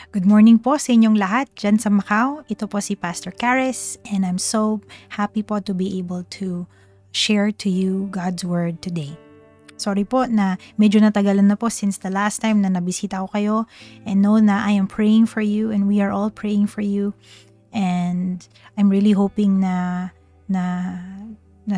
Good morning po sa inyong lahat dyan sa Macau. Ito po si Pastor Caris and I'm so happy po to be able to share to you God's Word today. Sorry po na medyo natagalan na po since the last time na nabisita ko kayo, and know na I am praying for you and we are all praying for you, and I'm really hoping na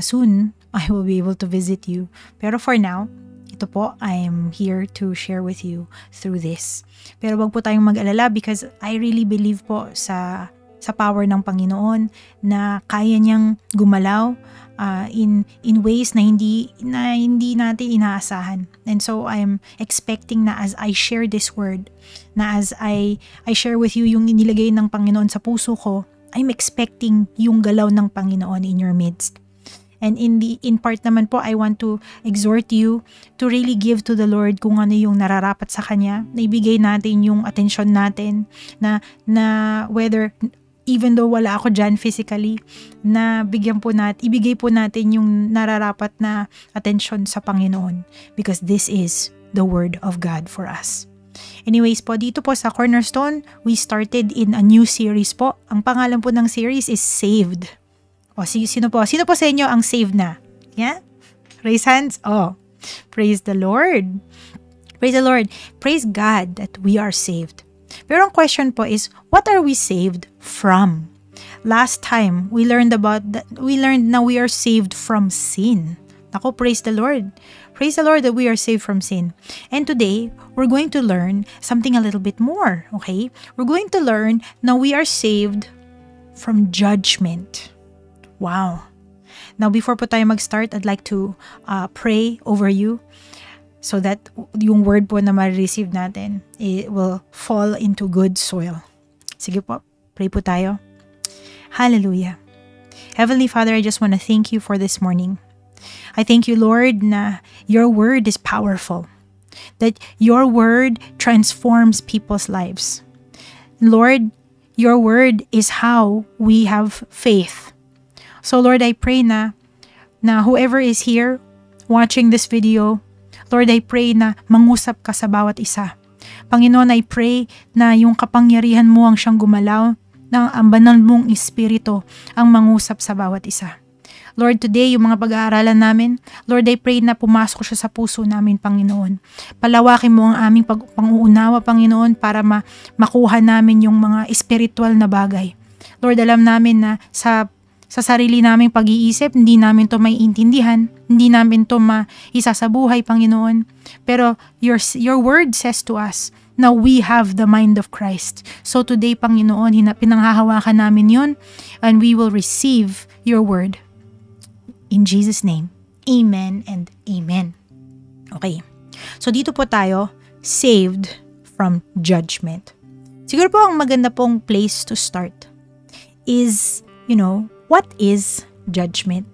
soon I will be able to visit you. Pero for now, ito po, I am here to share with you through this. Pero wag po tayong mag-alala because I really believe po sa power ng Panginoon na kaya niyang gumalaw in ways na hindi natin inaasahan. And so I'm expecting na as I share this word, na as I share with you yung inilagay ng Panginoon sa puso ko, I'm expecting yung galaw ng Panginoon in your midst. And in part naman po, I want to exhort you to really give to the Lord kung ano yung nararapat sa Kanya, na ibigay natin yung atensyon natin, na whether, even though wala ako dyan physically, na ibigay po natin yung nararapat na atensyon sa Panginoon, because this is the Word of God for us. Anyways po, dito po sa Cornerstone, we started in a new series po. Ang pangalan po ng series is Saved. O, sino po sa inyo ang saved na? Yeah? Raise hands. Oh, praise the Lord. Praise the Lord. Praise God that we are saved. Pero ang question po is, what are we saved from? Last time, we learned na we are saved from sin. Ako, praise the Lord. Praise the Lord that we are saved from sin. And today, we're going to learn something a little bit more, okay? We're going to learn na we are saved from judgment. Wow. Now, before po tayo mag-start, I'd like to pray over you so that yung word po na ma-receive natin, it will fall into good soil. Sige po, pray po tayo. Hallelujah. Heavenly Father, I just want to thank you for this morning. I thank you, Lord, na your word is powerful, that your word transforms people's lives. Lord, your word is how we have faith. So Lord, I pray na whoever is here watching this video, Lord, I pray na mangusap ka sa bawat isa. Panginoon, I pray na yung kapangyarihan mo ang siyang gumalaw, na ang banal mong espiritu ang mangusap sa bawat isa. Lord, today, yung mga pag-aaralan namin, Lord, I pray na pumasok siya sa puso namin, Panginoon. Palawakin mo ang aming pang-uunawa, Panginoon, para makuha namin yung mga espiritual na bagay. Lord, alam namin na sa sarili naming pag-iisip, hindi namin to maiintindihan, hindi namin to maisa sa buhay, Panginoon. Pero your word says to us na we have the mind of Christ. So today, Panginoon, pinanghahawakan namin yun, and we will receive your word. In Jesus' name, amen and amen. Okay, so dito po tayo, saved from judgment. Siguro po ang maganda pong place to start is, what is judgment?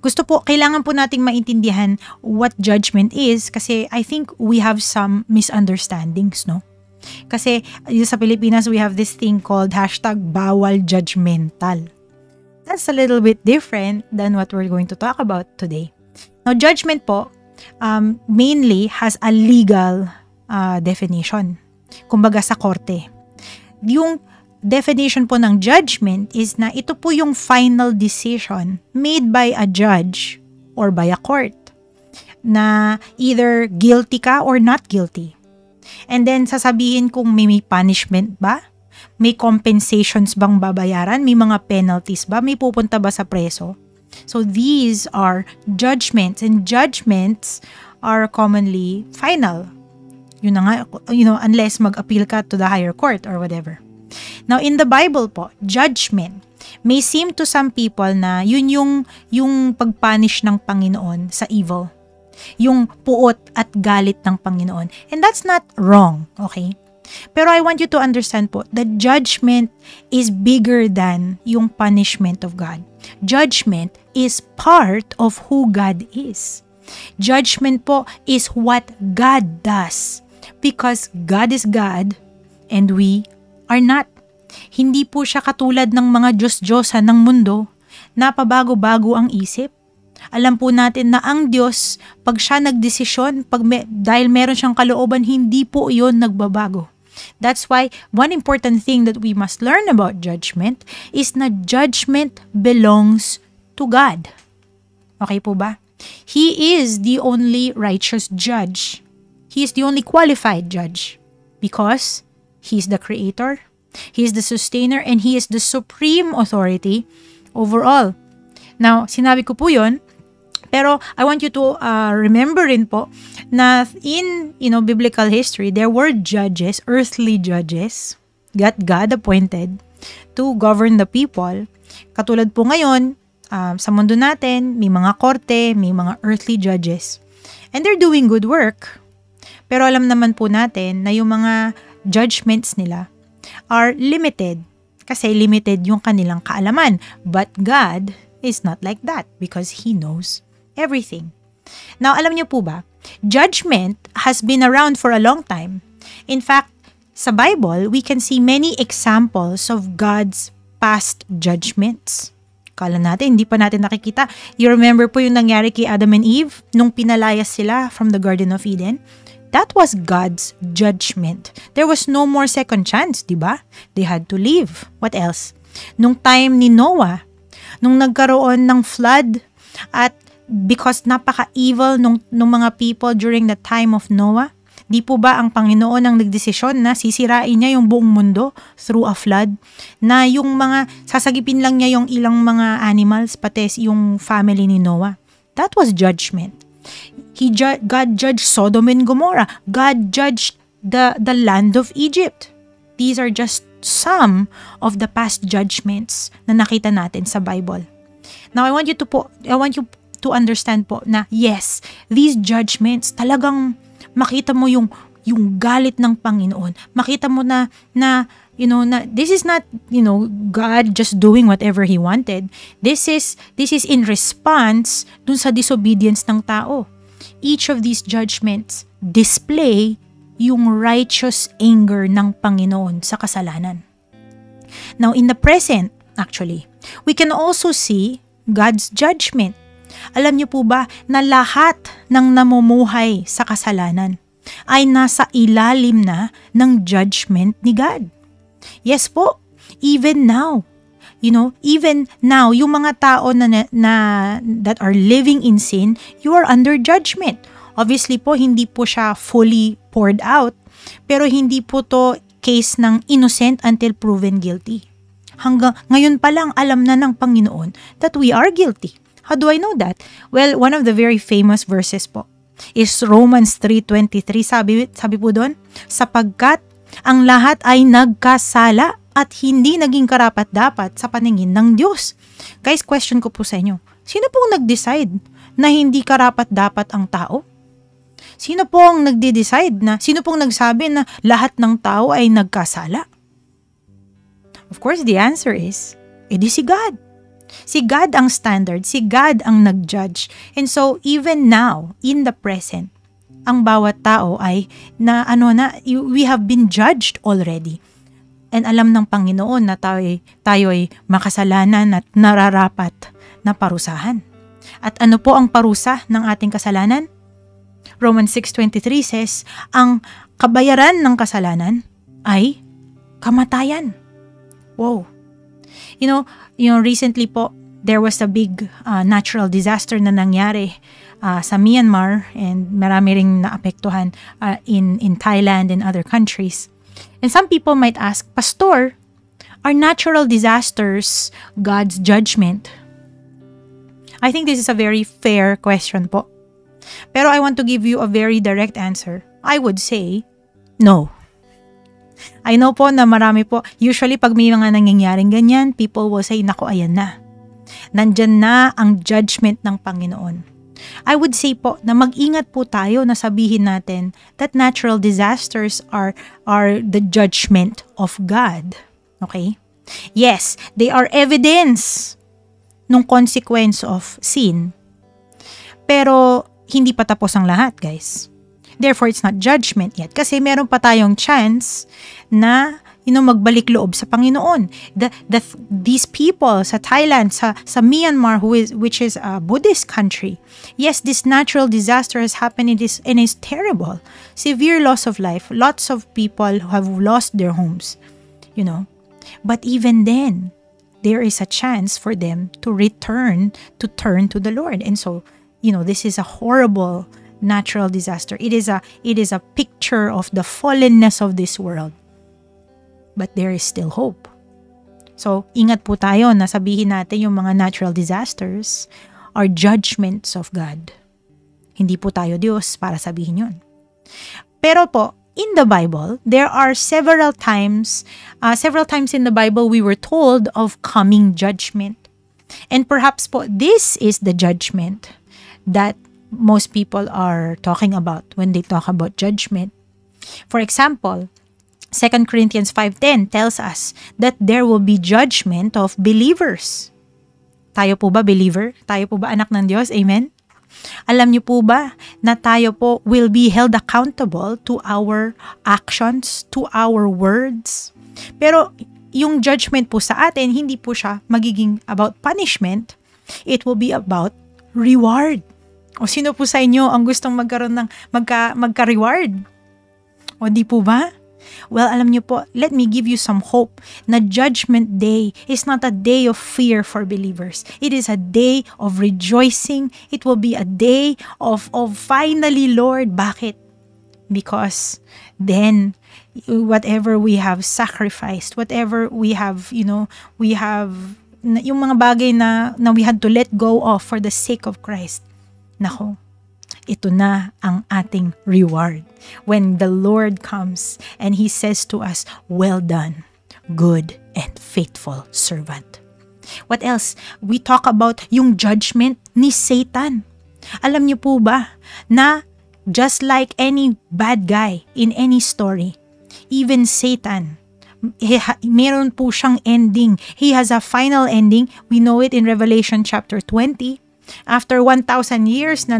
Kailangan po nating maintindihan what judgment is, kasi I think we have some misunderstandings, no? Kasi sa Pilipinas, we have this thing called #bawal-judgmental. That's a little bit different than what we're going to talk about today. Now, judgment po, mainly has a legal definition. Kumbaga sa korte. Yung definition po ng judgment is na ito po yung final decision made by a judge or by a court na either guilty ka or not guilty. And then sasabihin kung may punishment ba, may compensations bang babayaran, may mga penalties ba, may pupunta ba sa preso. So these are judgments, and judgments are commonly final. Yun na nga, unless mag-appeal ka to the higher court or whatever. Now, in the Bible po, judgment may seem to some people na yun yung pagpunish ng Panginoon sa evil. Yung puot at galit ng Panginoon. And that's not wrong, okay? Pero I want you to understand po that judgment is bigger than yung punishment of God. Judgment is part of who God is. Judgment po is what God does. Because God is God and we are not. Hindi po siya katulad ng mga Diyos-Diyosan ng mundo na pabago-bago ang isip. Alam po natin na ang Diyos, pag siya nagdesisyon, dahil meron siyang kalooban, hindi po iyon nagbabago. That's why one important thing that we must learn about judgment is na judgment belongs to God. Okay po ba? He is the only righteous judge. He is the only qualified judge because He is the creator, He is the sustainer, and He is the supreme authority over all. Now, sinabi ko po yun, pero I want you to remember rin po na in biblical history, there were judges, earthly judges, that God appointed to govern the people. Katulad po ngayon, sa mundo natin, may mga korte, may mga earthly judges. And they're doing good work. Pero alam naman po natin na yung mga judgments nila are limited. Kasi limited yung kanilang kaalaman. But God is not like that because He knows everything. Now, alam niyo po ba, judgment has been around for a long time. In fact, sa Bible, we can see many examples of God's past judgments. Kala natin, hindi pa natin nakikita. You remember po yung nangyari kay Adam and Eve nung pinalayas sila from the Garden of Eden? That was God's judgment. There was no more second chance, di ba? They had to leave. What else? Nung time ni Noah, nung nagkaroon ng flood at because napaka-evil nung mga people during the time of Noah, di po ba ang Panginoon ang nagdesisyon na sisirain niya yung buong mundo through a flood? Na yung mga, sasagipin lang niya yung ilang mga animals, pati yung family ni Noah. That was judgment. God judged Sodom and Gomorrah. God judged the land of Egypt. These are just some of the past judgments na nakita natin sa Bible. Now, I want you to understand po na yes, these judgments talagang makita mo yung galit ng Panginoon. Makita mo na this is not, God just doing whatever He wanted. This is in response dun sa disobedience ng tao. Each of these judgments display yung righteous anger ng Panginoon sa kasalanan. Now, in the present, actually, we can also see God's judgment. Alam niyo po ba na lahat ng namumuhay sa kasalanan ay nasa ilalim na ng judgment ni God? Yes po, even now. Even now, yung mga tao na that are living in sin, you are under judgment. Obviously po, hindi po siya fully poured out, pero hindi po to case ng innocent until proven guilty. Hanggang ngayon pa lang alam na ng Panginoon that we are guilty. How do I know that? Well, one of the very famous verses po is Romans 3:23. Sabi po doon, sapagkat ang lahat ay nagkasala at hindi naging karapat-dapat sa paningin ng Diyos. Guys, question ko po sa inyo, sino pong nag-decide na hindi karapat-dapat ang tao? Sino pong sino pong nagsabi na lahat ng tao ay nagkasala? Of course, the answer is, edi si God. Si God ang standard, si God ang nag-judge. And so, even now, in the present, ang bawat tao ay we have been judged already. And alam ng Panginoon na tayo ay makasalanan at nararapat na parusahan. At ano po ang parusa ng ating kasalanan? Romans 6:23 says, ang kabayaran ng kasalanan ay kamatayan. Wow. Recently po, there was a big natural disaster na nangyari sa Myanmar and marami ring naapektuhan in Thailand and other countries. And some people might ask, Pastor, are natural disasters God's judgment? I think this is a very fair question po. Pero I want to give you a very direct answer. I would say, no. I know po na marami po, usually pag may mga nangyayaring ganyan, people will say, naku, ayan na. Nandyan na ang judgment ng Panginoon. I would say po na mag-ingat po tayo na sabihin natin that natural disasters are the judgment of God. Okay? Yes, they are evidence ng consequence of sin. Pero hindi pa tapos ang lahat, guys. Therefore, it's not judgment yet. Kasi meron pa tayong chance na, magbalik loob sa Panginoon. These people sa Thailand, sa Myanmar, which is a Buddhist country, yes, this natural disaster has happened and is terrible. Severe loss of life. Lots of people have lost their homes, But even then, there is a chance for them to turn to the Lord. And so, this is a horrible natural disaster. It is a picture of the fallenness of this world. But there is still hope. So, ingat po tayo na sabihin natin yung mga natural disasters are judgments of God. Hindi po tayo Diyos para sabihin yun. Pero po, in the Bible, there are several times in the Bible we were told of coming judgment. And perhaps po, this is the judgment that most people are talking about when they talk about judgment. For example, 2 Corinthians 5:10 tells us that there will be judgment of believers. Tayo po ba believer? Tayo po ba anak ng Diyos? Amen? Alam niyo po ba na tayo po will be held accountable to our actions, to our words? Pero yung judgment po sa atin, hindi po siya magiging about punishment. It will be about reward. O sino po sa inyo ang gustong magkaroon ng magka-reward? O di po ba? Well, alam niyo po, let me give you some hope na Judgment Day is not a day of fear for believers. It is a day of rejoicing. It will be a day of finally, Lord. Bakit? Because then, whatever we have sacrificed, whatever we have, yung mga bagay na we had to let go of for the sake of Christ. Nako, ito na ang ating reward. When the Lord comes and He says to us, well done, good and faithful servant. What else? We talk about yung judgment ni Satan. Alam niyo po ba na just like any bad guy in any story, even Satan, meron po siyang ending. He has a final ending. We know it in Revelation chapter 20. After 1,000 years na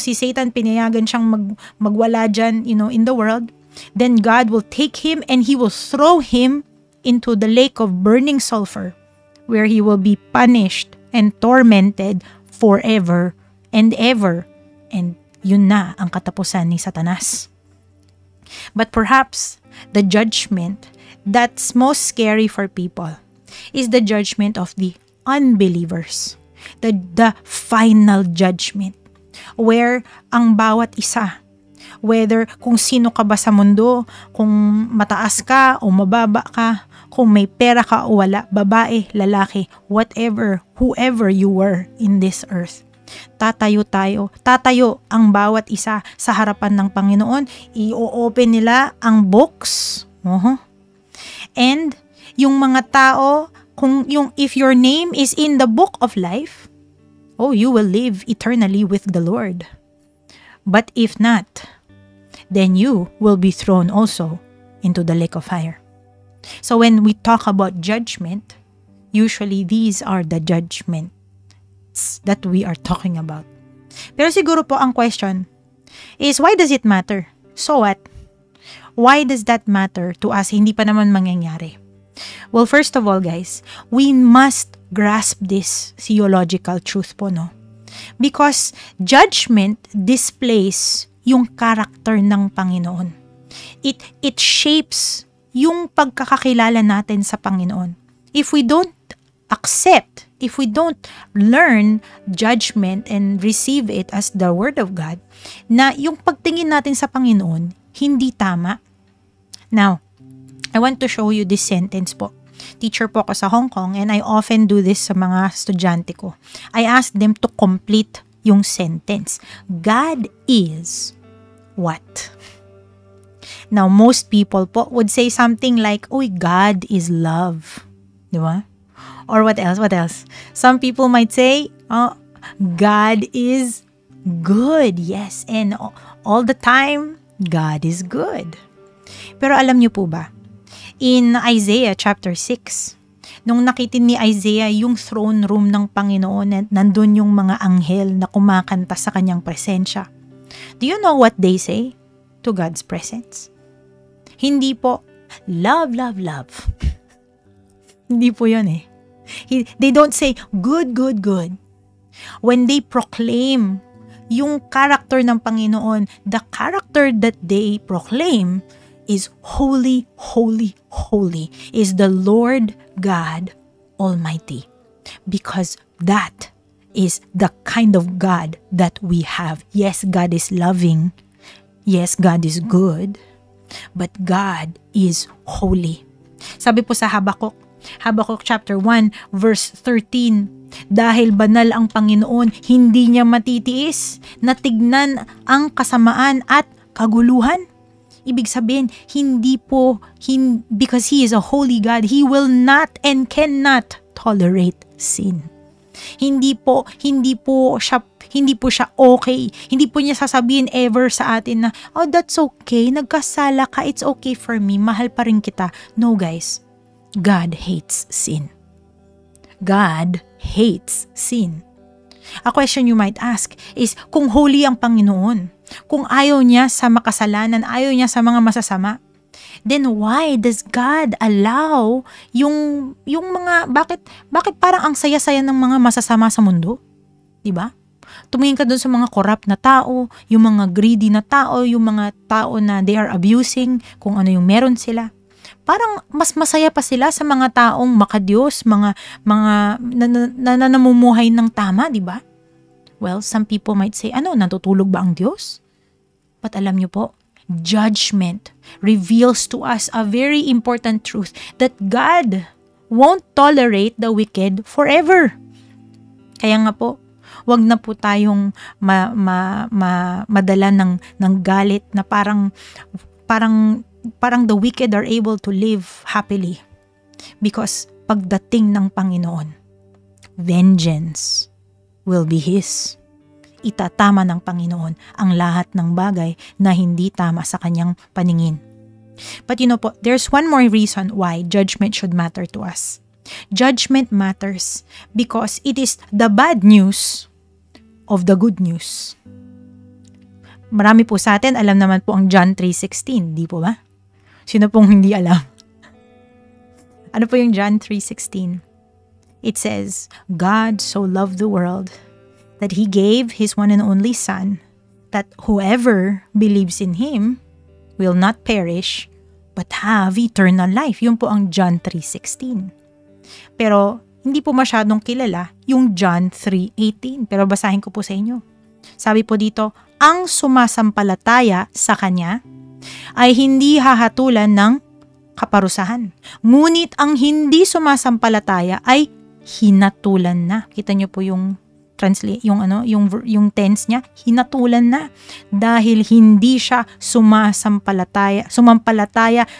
si Satan pinayagan siyang magwala dyan, in the world, then God will take him and He will throw him into the lake of burning sulfur, where he will be punished and tormented forever and ever. And yun na ang katapusan ni Satanas. But perhaps the judgment that's most scary for people is the judgment of the unbelievers. The final judgment, where ang bawat isa, whether kung sino ka ba sa mundo, kung mataas ka o mababa ka, kung may pera ka o wala, babae, lalaki, whoever you were in this earth, tatayo ang bawat isa sa harapan ng Panginoon. I-open nila ang books. And yung mga tao, if your name is in the book of life, you will live eternally with the Lord. But if not, then you will be thrown also into the lake of fire. So when we talk about judgment, usually these are the judgments that we are talking about. Pero siguro po ang question is, why does it matter? So what? Why does that matter to us? Hindi pa naman mangyayari. Well, first of all, guys, we must grasp this theological truth po, no? Because judgment displays yung character ng Panginoon. It shapes yung pagkakakilala natin sa Panginoon. If we don't learn judgment and receive it as the Word of God, na yung pagtingin natin sa Panginoon, hindi tama. Now, I want to show you this sentence po. Teacher po ako sa Hong Kong and I often do this sa mga estudyante ko. I ask them to complete yung sentence. God is what? Now, most people po would say something like, God is love. Di ba? Or what else? Some people might say, God is good. Yes, and all the time, God is good. Pero alam niyo po ba, in Isaiah chapter 6, nung nakitin ni Isaiah yung throne room ng Panginoon at nandun yung mga anghel na kumakanta sa kanyang presensya, do you know what they say to God's presence? Hindi po, love, love, love. Hindi po yun eh. They don't say, good, good, good. When they proclaim yung character ng Panginoon, the character that they proclaim is holy, holy, holy, is the Lord God Almighty. Because that is the kind of God that we have. Yes, God is loving. Yes, God is good. But God is holy. Sabi po sa Habakkuk chapter 1 verse 13, dahil banal ang Panginoon, hindi niya matitiis na tignan ang kasamaan at kaguluhan. Ibig sabihin, because He is a holy God, He will not and cannot tolerate sin. Hindi po siya okay. Hindi po niya sasabihin ever sa atin na, oh, that's okay, nagkasala ka, it's okay for me, mahal pa rin kita. No, guys. God hates sin. God hates sin. A question you might ask is, kung holy ang Panginoon, kung ayaw niya sa makasalanan, ayaw niya sa mga masasama, then why does God allow yung mga, bakit parang ang saya-saya ng mga masasama sa mundo? Diba? Tumingin ka dun sa mga corrupt na tao, yung mga greedy na tao, yung mga tao na they are abusing, kung ano yung meron sila. Parang mas masaya pa sila sa mga taong makadiyos, mga namumuhay ng tama, di ba? Well, some people might say, natutulog ba ang Diyos? But alam niyo po, judgment reveals to us a very important truth that God won't tolerate the wicked forever. Kaya nga po, wag na po tayong madala ng galit na parang the wicked are able to live happily. Because pagdating ng Panginoon, vengeance will be His. Itatama ng Panginoon ang lahat ng bagay na hindi tama sa kanyang paningin. But po, there's one more reason why judgment should matter to us. Judgment matters because it is the bad news of the good news. Marami po sa atin, alam naman po ang John 3:16, di po ba? Sino pong hindi alam? Ano po yung John 3:16? It says, God so loved the world that He gave His one and only Son, that whoever believes in Him will not perish, but have eternal life. Yun po ang John 3:16. Pero hindi po masyadong kilala yung John 3:18. Pero basahin ko po sa inyo. Sabi po dito, ang sumasampalataya sa Kanya ay hindi hahatulan ng kaparusahan. Ngunit ang hindi sumasampalataya ay hinatulan na. Kita niyo po yung yung tense niya, hinatulan na dahil hindi siya sumampalataya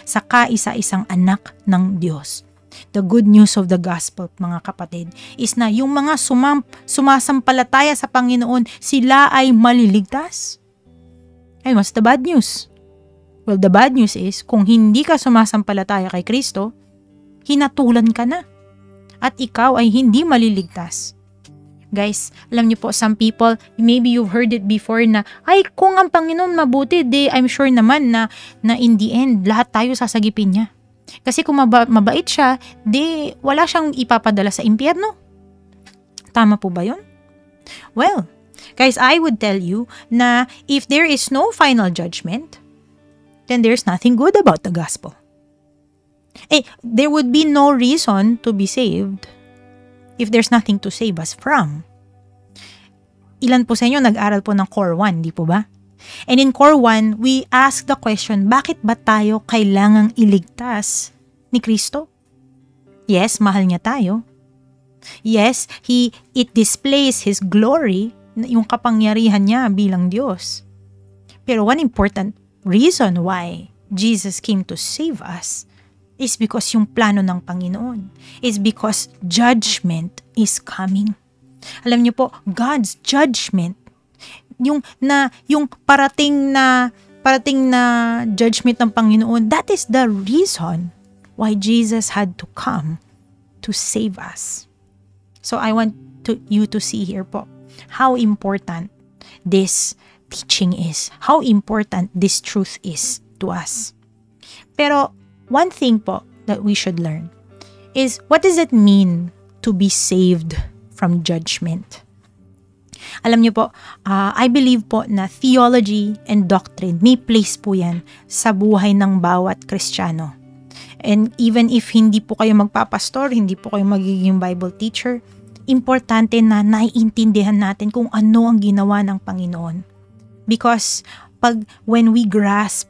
sa kaisa-isang anak ng Diyos. The good news of the gospel, mga kapatid, is na yung mga sumasampalataya sa Panginoon, sila ay maliligtas. And what's the bad news? Well, the bad news is, kung hindi ka sumasampalataya kay Kristo, hinatulan ka na. At ikaw ay hindi maliligtas. Guys, alam niyo po, some people, maybe you've heard it before na, ay, kung ang Panginoon mabuti, I'm sure naman na in the end, lahat tayo sasagipin niya. Kasi kung mabait siya, wala siyang ipapadala sa impyerno. Tama po ba yun? Well, guys, I would tell you na if there is no final judgment, then there's nothing good about the gospel. There would be no reason to be saved if there's nothing to save us from. Ilan po sa inyo nag-aral po ng Core 1, di po ba? And in Core 1, we ask the question, bakit ba tayo kailangang iligtas ni Kristo? Yes, mahal niya tayo. Yes, it displays His glory, yung kapangyarihan niya bilang Diyos. Pero one important reason why Jesus came to save us is because yung plano ng Panginoon is because judgment is coming. Alam niyo po, God's judgment, yung parating na judgment ng Panginoon, that is the reason why Jesus had to come to save us. So I want you to see here po how important this teaching is, how important this truth is to us. Pero one thing po that we should learn is, what does it mean to be saved from judgment? Alam niyo po, I believe po na theology and doctrine, may place po yan sa buhay ng bawat Kristiyano. And even if hindi po kayo magpapastor, hindi po kayo magiging Bible teacher, importante na naiintindihan natin kung ano ang ginawa ng Panginoon. Because when we grasp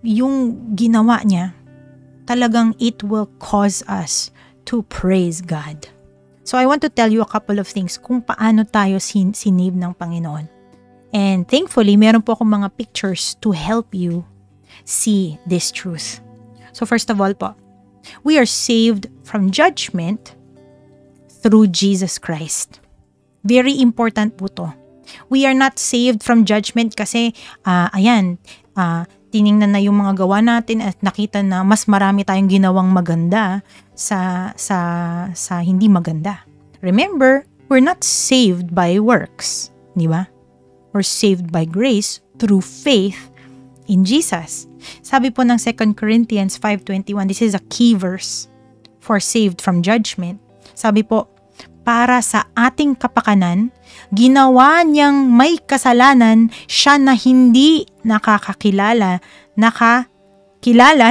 yung ginawa niya, talagang it will cause us to praise God. So I want to tell you a couple of things kung paano tayo sinave ng Panginoon. And thankfully, meron po akong mga pictures to help you see this truth. So first of all po, we are saved from judgment through Jesus Christ. Very important po to. We are not saved from judgment kasi, tiningnan na yung mga gawa natin at nakita na mas marami tayong ginawang maganda sa hindi maganda. Remember, we're not saved by works, di ba? We're saved by grace through faith in Jesus. Sabi po ng 2 Corinthians 5:21, this is a key verse for saved from judgment. Sabi po, para sa ating kapakanan, ginawa niyang may kasalanan siya na hindi nakakilala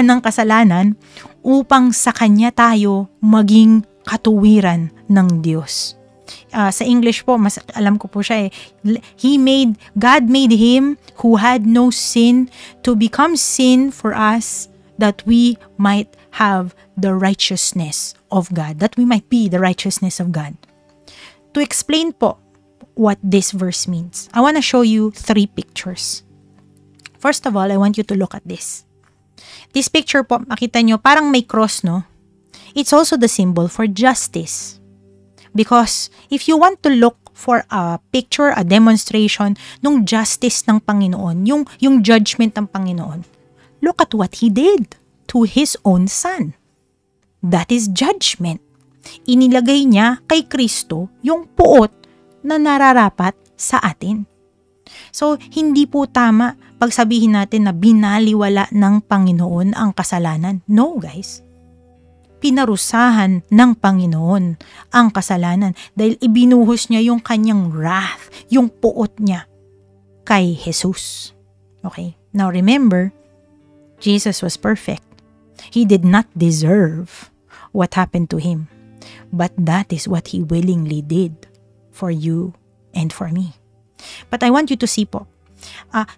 ng kasalanan upang sa kanya tayo maging katuwiran ng Diyos. Sa English po, mas alam ko po siya God made him who had no sin to become sin for us, that we might have the righteousness of God, that we might be the righteousness of God. To explain po what this verse means, I want to show you 3 pictures. First of all, I want you to look at this. This picture po, makita nyo, parang may cross, no? It's also the symbol for justice. Because if you want to look for a picture, a demonstration nung justice ng Panginoon, yung judgment ng Panginoon, look at what He did to His own Son. That is judgment. Inilagay niya kay Kristo yung puot na nararapat sa atin. So, hindi po tama pagsabihin natin na binaliwala ng Panginoon ang kasalanan. No, guys. Pinarusahan ng Panginoon ang kasalanan dahil ibinuhos niya yung kanyang wrath, yung puot niya kay Jesus. Okay? Now remember, Jesus was perfect. He did not deserve what happened to Him. But that is what He willingly did for you and for me. But I want you to see po,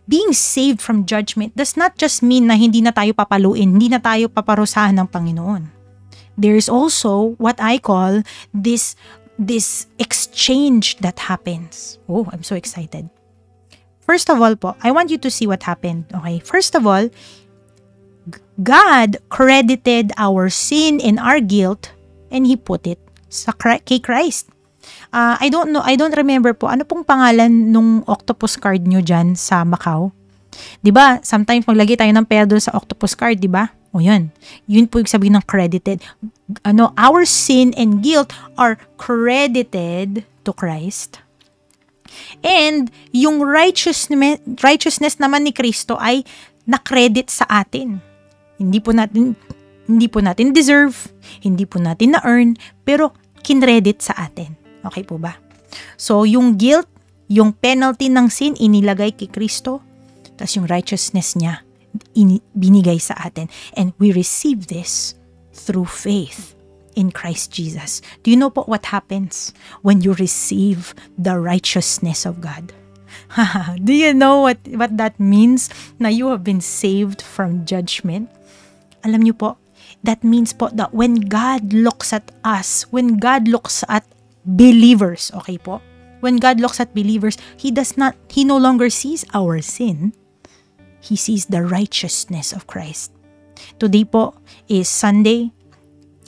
being saved from judgment does not just mean na hindi na tayo papaluin, hindi na tayo paparusahan ng Panginoon. There is also what I call this exchange that happens. Oh, I'm so excited. First of all po, I want you to see what happened. Okay? First of all, God credited our sin and our guilt and He put it kay Christ. I don't remember po, ano pong pangalan nung octopus card nyo dyan sa Macau? Diba, sometimes maglagay tayo ng pera doon sa octopus card, diba? O yun. Yun po yung sabihin ng credited. Our sin and guilt are credited to Christ. And yung righteousness naman ni Kristo ay na-credit sa atin. Hindi po natin deserve, hindi po natin na-earn, pero kinredit sa atin. Okay po ba? So, yung guilt, yung penalty ng sin, inilagay kay Kristo, tapos yung righteousness niya, binigay sa atin. And we receive this through faith in Christ Jesus. Do you know po what happens when you receive the righteousness of God? Do you know what that means? Na you have been saved from judgment? Alam niyo po, that means po that when God looks at us, when God looks at believers, okay po? When God looks at believers, He no longer sees our sin. He sees the righteousness of Christ. Today po is Sunday,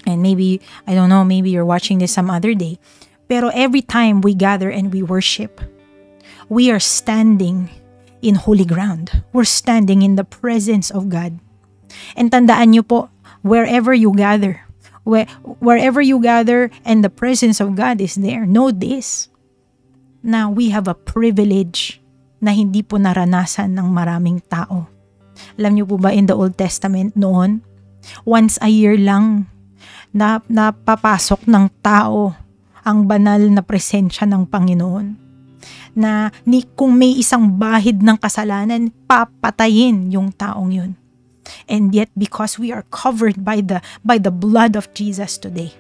and maybe, I don't know, maybe you're watching this some other day. Pero every time we gather and we worship, we are standing in holy ground. We're standing in the presence of God. And tandaan niyo po, wherever you gather and the presence of God is there, know this, na we have a privilege na hindi po naranasan ng maraming tao. Alam niyo po ba, in the Old Testament noon, once a year lang na napapasok ng tao ang banal na presensya ng Panginoon. Na kung may isang bahid ng kasalanan, papatayin yung taong yun. And yet, because we are covered by the blood of Jesus today,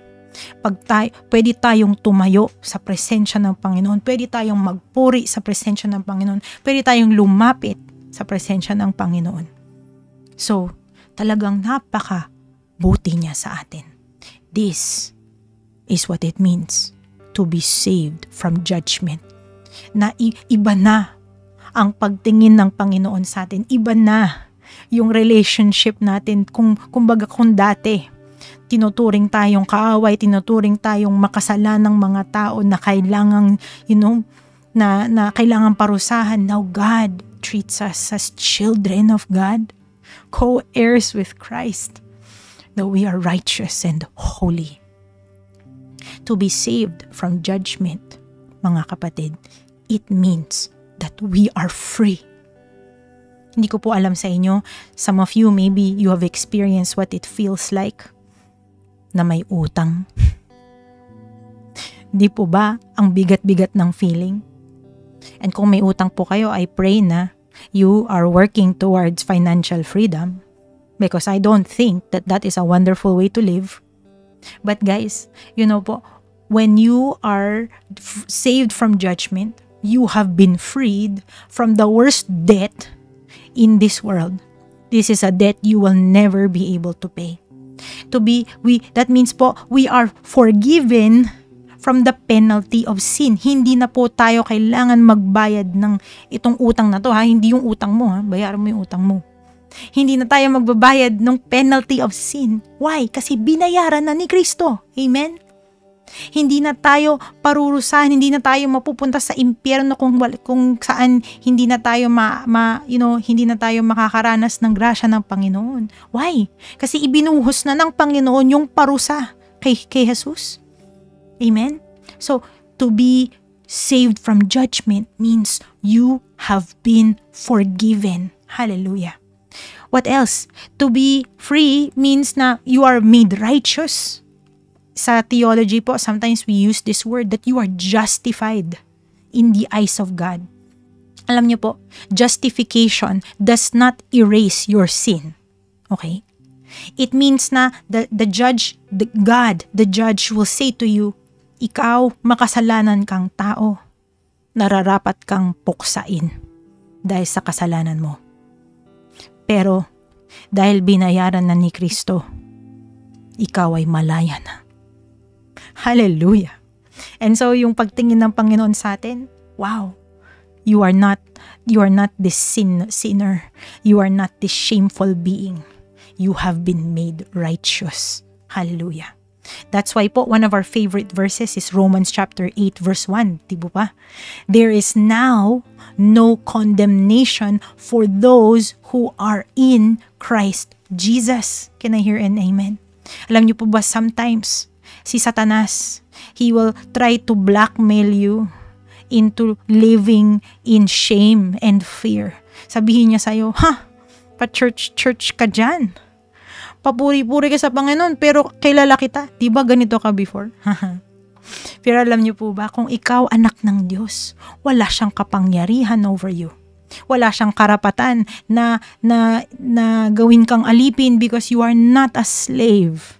pwede tayong tumayo sa presensya ng Panginoon, pwede tayong magpuri sa presensya ng Panginoon, pwede tayong lumapit sa presensya ng Panginoon. So, talagang napaka-buti niya sa atin. This is what it means to be saved from judgment. Na iba na ang pagtingin ng Panginoon sa atin, iba na yung relationship natin. Kumbaga kung dati, tinuturing tayong kaaway, tinuturing tayong makasalan ng mga tao na kailangang, na kailangang parusahan. Now God treats us as children of God, co-heirs with Christ, that we are righteous and holy. To be saved from judgment, mga kapatid, it means that we are free. Hindi ko po alam sa inyo, some of you maybe you have experienced what it feels like na may utang. Di po ba ang bigat-bigat ng feeling? And kung may utang po kayo, I pray na you are working towards financial freedom, because I don't think that is a wonderful way to live. But guys, po, when you are saved from judgment, you have been freed from the worst debt in this world. This is a debt you will never be able to pay. That means po, we are forgiven from the penalty of sin. Hindi na po tayo kailangan magbayad ng itong utang na to, ha? Hindi yung utang mo, ha? Bayaran mo yung utang mo. Hindi na tayo magbabayad ng penalty of sin. Why? Kasi binayaran na ni Kristo. Amen? Hindi na tayo parurusahan, hindi na tayo mapupunta sa impyerno kung saan hindi na tayo hindi na tayo makakaranas ng grasya ng Panginoon. Why? Kasi ibinuhos na ng Panginoon yung parusa kay Jesus. Amen? So, to be saved from judgment means you have been forgiven. Hallelujah. What else? To be free means na you are made righteous. Sa theology po, sometimes we use this word that you are justified in the eyes of God. Alam niyo po, justification does not erase your sin. Okay? It means na the judge will say to you, ikaw, makasalanan kang tao. Nararapat kang puksain dahil sa kasalanan mo. Pero, dahil binayaran na ni Kristo, ikaw ay malaya na. Hallelujah. And so, yung pagtingin ng Panginoon sa atin, wow, you are not this sinner. You are not this shameful being. You have been made righteous. Hallelujah. That's why po, one of our favorite verses is Romans chapter 8 verse 1. Diba ba? There is now no condemnation for those who are in Christ Jesus. Can I hear an amen? Alam niyo po ba, sometimes, si Satanas, he will try to blackmail you into living in shame and fear. Sabihin niya sa'yo, pa-church ka dyan. Papuri-puri ka sa Panginoon, pero kilala kita. Diba ganito ka before? Pero alam niyo po ba, kung ikaw anak ng Diyos, wala siyang kapangyarihan over you. Wala siyang karapatan na gawin kang alipin because you are not a slave.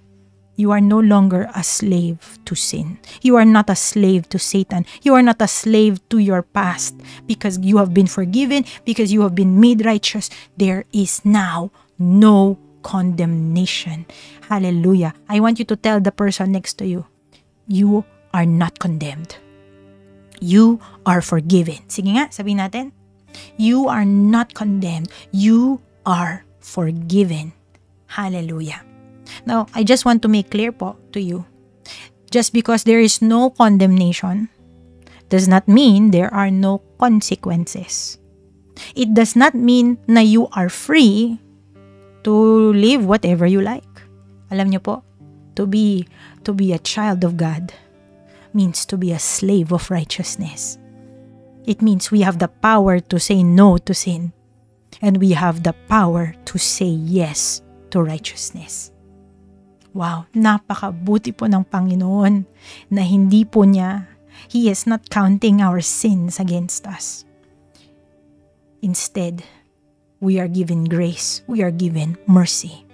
You are no longer a slave to sin. You are not a slave to Satan. You are not a slave to your past because you have been forgiven, because you have been made righteous. There is now no condemnation. Hallelujah. I want you to tell the person next to you, you are not condemned. You are forgiven. Sige nga, sabihin natin. You are not condemned. You are forgiven. Hallelujah. Now, I just want to make clear po to you, just because there is no condemnation does not mean there are no consequences. It does not mean na you are free to live whatever you like. Alam niyo po, to be a child of God means to be a slave of righteousness. It means we have the power to say no to sin. And we have the power to say yes to righteousness. Wow, napakabuti po ng Panginoon na hindi po niya, He is not counting our sins against us. Instead, we are given grace. We are given mercy.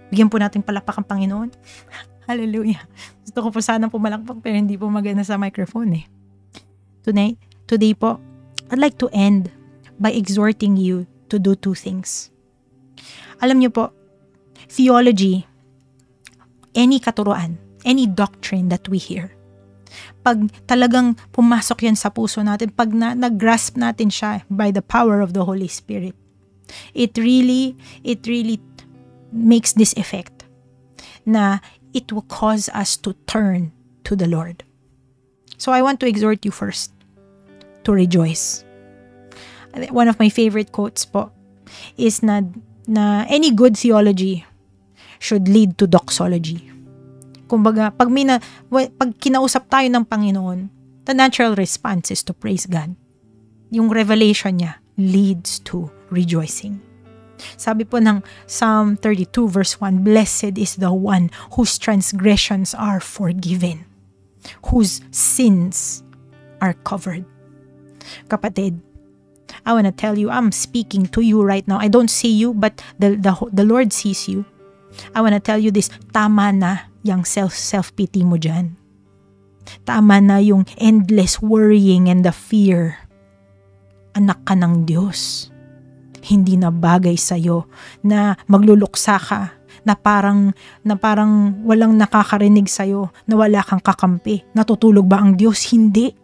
Bigyan po natin palapak ang Panginoon. Hallelujah. Gusto ko po sanang pumalakpak pero hindi po magana sa microphone eh. Today po, I'd like to end by exhorting you to do two things. Alam niyo po, theology, any katuruan, any doctrine that we hear, pag talagang pumasok yan sa puso natin, pag nag-grasp natin siya by the power of the Holy Spirit, it really makes this effect na it will cause us to turn to the Lord. So I want to exhort you first to rejoice. One of my favorite quotes po is na any good theology should lead to doxology. Kumbaga, pag kinausap tayo ng Panginoon, the natural response is to praise God. Yung revelation niya leads to rejoicing. Sabi po ng Psalm 32 verse 1, "Blessed is the one whose transgressions are forgiven, whose sins are covered." Kapatid, I want to tell you, I'm speaking to you right now. I don't see you, but the Lord sees you. I want to tell you this, tama na yung self-pity mo dyan. Tama na yung endless worrying and the fear. Anak ka ng Diyos. Hindi na bagay sa'yo na magluluksa ka, na parang walang nakakarinig sa'yo, na wala kang kakampi. Natutulog ba ang Diyos? Hindi.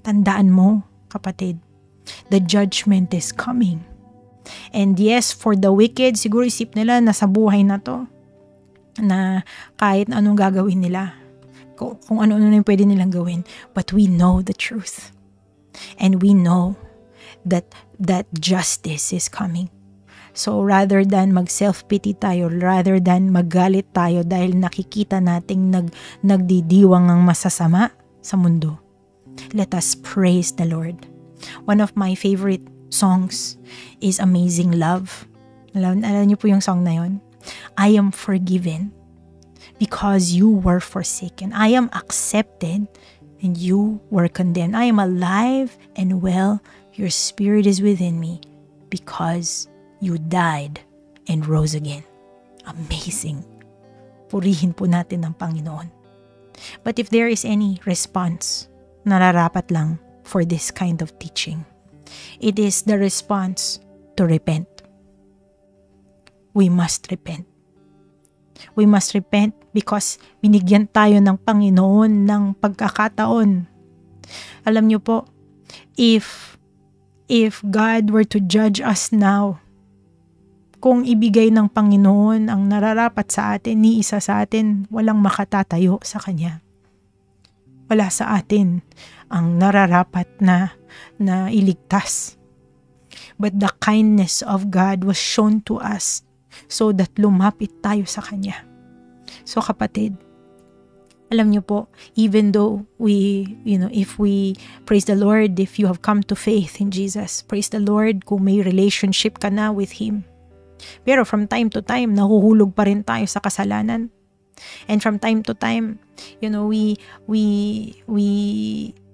Tandaan mo, kapatid, the judgment is coming. And yes, for the wicked, siguro isip nila na sa buhay na to, na kahit anong gagawin nila, kung ano-ano na yung pwede nilang gawin. But we know the truth. And we know that justice is coming. So rather than mag-self-pity tayo, rather than magalit tayo dahil nakikita nating nagdidiwang ang masasama sa mundo, let us praise the Lord. One of my favorite songs is Amazing Love. Alam niyo po yung song na yun? I am forgiven because you were forsaken. I am accepted and you were condemned. I am alive and well. Your spirit is within me because you died and rose again. Amazing. Purihin po natin ang Panginoon. But if there is any response, nararapat lang for this kind of teaching, it is the response to repent. We must repent. We must repent because binigyan tayo ng Panginoon ng pagkakataon. Alam niyo po, if God were to judge us now, kung ibigay ng Panginoon ang nararapat sa atin, ni isa sa atin, walang makatatayo sa Kanya. Wala sa atin ang nararapat na iligtas. But the kindness of God was shown to us so that lumapit tayo sa Kanya. So kapatid, alam niyo po, even though if we praise the Lord, if you have come to faith in Jesus, praise the Lord kung may relationship ka na with Him. Pero from time to time, nahuhulog pa rin tayo sa kasalanan. And from time to time, we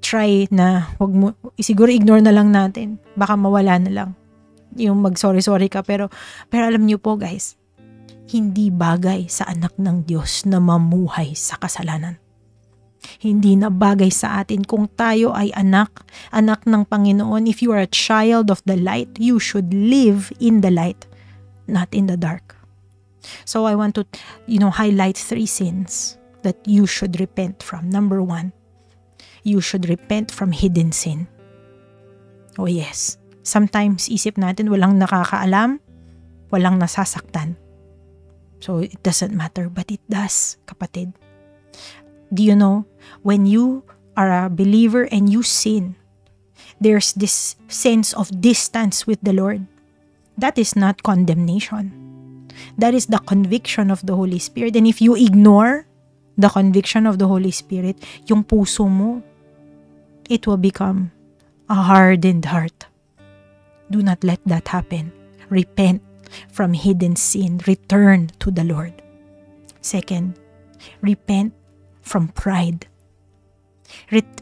try na siguro ignore na lang natin. Baka mawala na lang. Yung mag-sorry ka. Pero alam niyo po guys, hindi bagay sa anak ng Diyos na mamuhay sa kasalanan. Hindi na bagay sa atin kung tayo ay anak ng Panginoon. If you are a child of the light, you should live in the light, not in the dark. So I want to, highlight 3 sins that you should repent from. Number 1, you should repent from hidden sin. Oh yes, sometimes isip natin walang nakakaalam, walang nasasaktan. So it doesn't matter, but it does, kapatid. Do you know, when you are a believer and you sin, there's this sense of distance with the Lord. That is not condemnation. That is the conviction of the Holy Spirit. And if you ignore the conviction of the Holy Spirit, yung puso mo, it will become a hardened heart. Do not let that happen. repent from hidden sin. Return to the Lord. Second, repent from pride.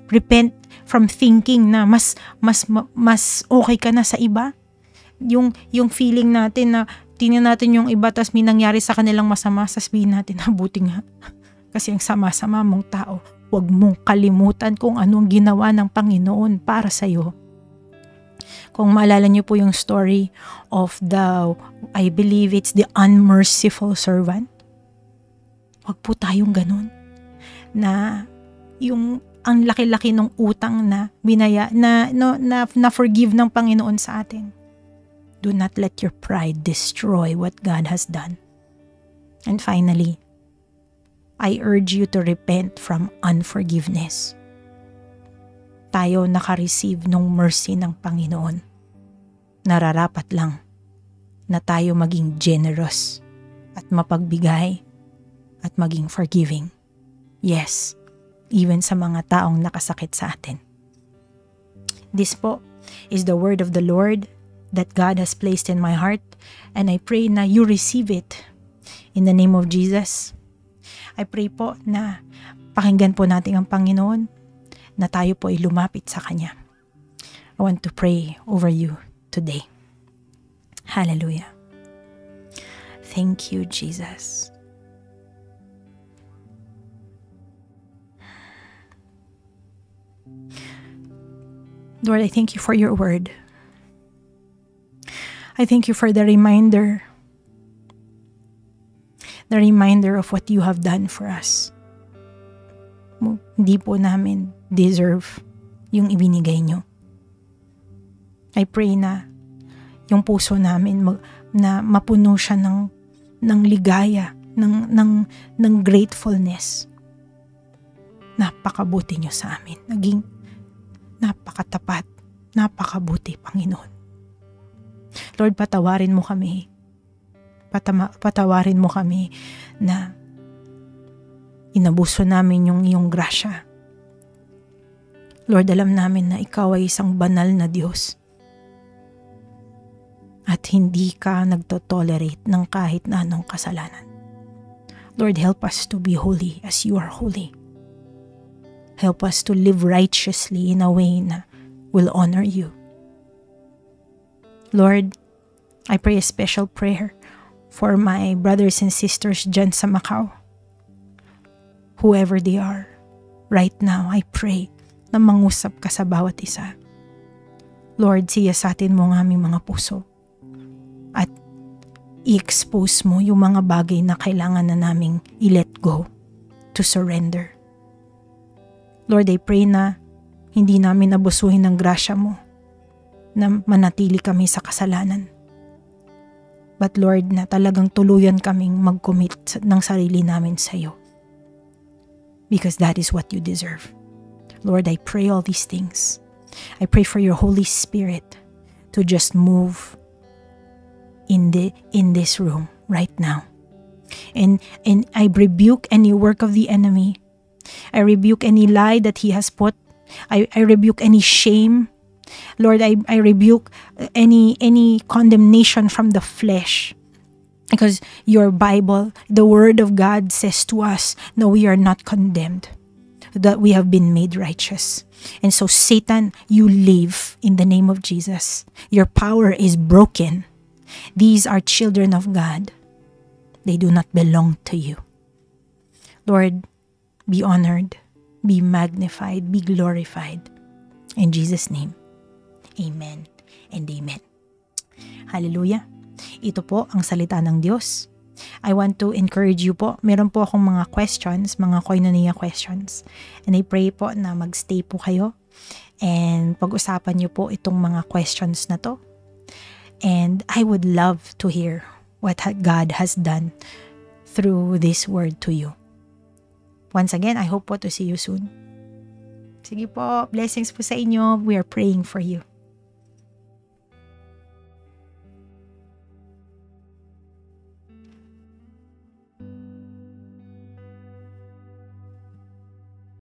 Repent from thinking na mas okay ka na sa iba. Yung feeling natin na tingnan natin yung iba tas may nangyari sa kanilang masama, sasabihin natin na buti nga. Kasi ang sama-sama mong tao, huwag mong kalimutan kung anong ginawa ng Panginoon para sa'yo. Kung maalala niyo po yung story of I believe it's the unmerciful servant. Huwag po tayong ganun. Na yung ang laki-laki ng utang na na forgive ng Panginoon sa atin. Do not let your pride destroy what God has done. And finally, I urge you to repent from unforgiveness. Tayo naka-receive ng mercy ng Panginoon. Nararapat lang na tayo maging generous at mapagbigay at maging forgiving. Yes, even sa mga taong nakasakit sa atin. This po is the word of the Lord that God has placed in my heart, and I pray na you receive it in the name of Jesus. I pray po na pakinggan po natin ang Panginoon, na tayo po ay lumapit sa Kanya. I want to pray over you today. Hallelujah. Thank you, Jesus. Lord, I thank you for your word. I thank you for the reminder of what you have done for us. Hindi po namin deserve yung ibinigay nyo. I pray na yung puso namin na mapuno siya ng ligaya, ng gratefulness. Napakabuti nyo sa amin. Naging napakatapat, napakabuti, Panginoon. Lord, patawarin mo kami. Patawarin mo kami na inabuso namin yung iyong grasya. Lord, alam namin na ikaw ay isang banal na Diyos. At hindi ka nagtotolerate ng kahit na anong kasalanan. Lord, help us to be holy as you are holy. Help us to live righteously in a way na will honor you. Lord, I pray a special prayer for my brothers and sisters dyan sa Macau. Whoever they are, right now, I pray na mangusap ka sa bawat isa. Lord, siyasatin mo ang aming mga puso at i-expose mo yung mga bagay na kailangan na naming i-let go, to surrender. Lord, I pray na hindi namin abusuhin ng grasya mo, na manatili kami sa kasalanan. But Lord, na talagang tuluyan kaming mag-commit ng sarili namin sa iyo. Because that is what you deserve. Lord, I pray all these things. I pray for your Holy Spirit to just move in this room right now. And I rebuke any work of the enemy. I rebuke any lie that he has put. I rebuke any shame. Lord, I rebuke any condemnation from the flesh. Because your Bible, the Word of God says to us, no, we are not condemned, that we have been made righteous. And so Satan, you leave in the name of Jesus. Your power is broken. These are children of God. They do not belong to you. Lord, be honored, be magnified, be glorified. In Jesus' name. Amen and amen. Hallelujah. Ito po ang salita ng Diyos. I want to encourage you po. Meron po akong mga questions, mga koinonia questions. And I pray po na magstay po kayo. And pag-usapan niyo po itong mga questions na to. And I would love to hear what God has done through this word to you. Once again, I hope po to see you soon. Sige po, blessings po sa inyo. We are praying for you.